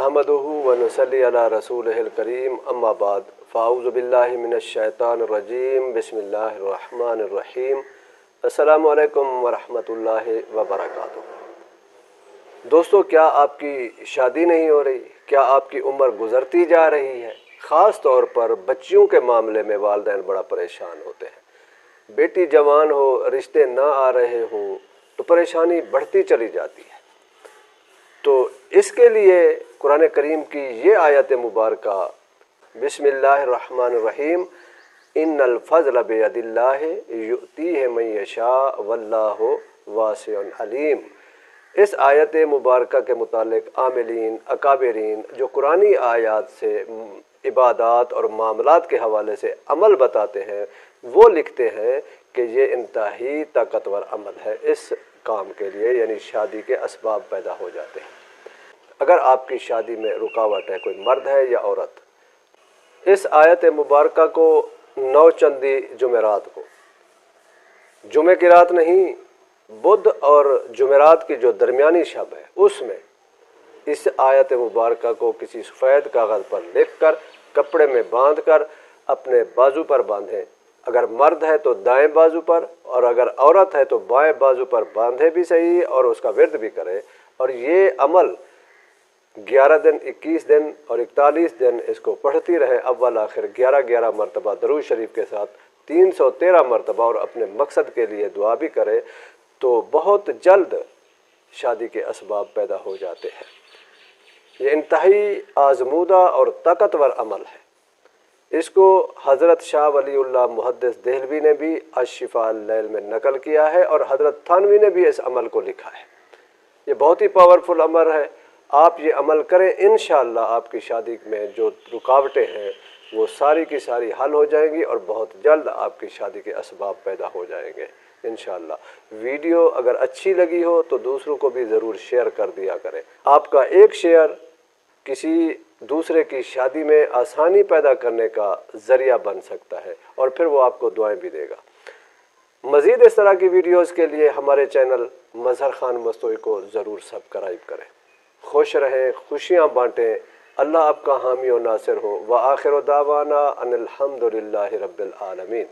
नहमदुहु व नुसल्ली अला रसूलिहिल करीम अम्मा बाद फ़ाऊज़ु बिल्लाहि मिनश शैतानिर रजीम बिस्मिल्लाहिर रहमानिर रहीम अस्सलामु अलैकुम व रहमतुल्लाहि व बरकातुहू। दोस्तों, क्या आपकी शादी नहीं हो रही? क्या आपकी उम्र गुज़रती जा रही है? ख़ास तौर पर बच्चियों के मामले में वालिदैन बड़ा परेशान होते हैं। बेटी जवान हो, रिश्ते ना आ रहे हों तो परेशानी बढ़ती चली जाती है। तो इसके लिए कुरान करीम की ये आयत मुबारका बिस्मिल्लाहिर्रहमानिर्रहीम इन्नल फ़ज़्ल बियदिल्लाहि युअतीहि मन यशा वल्लाहु वासिउन अलीम, इस आयत मुबारका के मुतालिक आमिलीन अकाबिरीन जो कुरानी आयात से इबादात और मामलात के हवाले से अमल बताते हैं, वो लिखते हैं कि ये इंतहाई ताकतवर अमल है। इस काम के लिए यानी शादी के असबाब पैदा हो जाते हैं। अगर आपकी शादी में रुकावट है, कोई मर्द है या औरत, इस आयत मुबारका को नौचंदी जुमेरात को, जुमे की रात नहीं, बुध और जुमेरात की जो दरमियानी शब है उसमें इस आयत मुबारका को किसी सफ़ेद कागज़ पर लिख कर कपड़े में बांध कर अपने बाजू पर बांधें। अगर मर्द है तो दाएं बाजू पर, और अगर औरत है तो बाएं बाजू पर बांधे भी सही और उसका विर्द भी करे। और ये अमल 11 दिन, 21 दिन और 41 दिन इसको पढ़ती रहे, अव्वल आखिर 11 मरतबा दरूद शरीफ के साथ 313 मरतबा, और अपने मकसद के लिए दुआ भी करे तो बहुत जल्द शादी के असबाब पैदा हो जाते हैं। ये इंतहाई आजमूदा और ताकतवर अमल है। इसको हज़रत शाह वलीउल्लाह मुहद्दिस देहलवी ने भी अश-शिफ़ा अल-लैल में नकल किया है और हज़रत थानवी ने भी इस अमल को लिखा है। ये बहुत ही पावरफुल अमल है। आप ये अमल करें, इंशाअल्लाह आपकी शादी में जो रुकावटें हैं वो सारी की सारी हल हो जाएंगी और बहुत जल्द आपकी शादी के असबाब पैदा हो जाएंगे इंशाअल्लाह। वीडियो अगर अच्छी लगी हो तो दूसरों को भी ज़रूर शेयर कर दिया करें। आपका एक शेयर किसी दूसरे की शादी में आसानी पैदा करने का ज़रिया बन सकता है और फिर वो आपको दुआएं भी देगा। मज़ीद इस तरह की वीडियोज़ के लिए हमारे चैनल मज़हर खान मस्तोई को ज़रूर सब्सक्राइब करें। खुश रहें, खुशियाँ बांटें। अल्लाह आपका हामी और नासिर हो। व आखिर दावाना अनिल हम्दुलिल्लाहि रब्बिल आलमीन।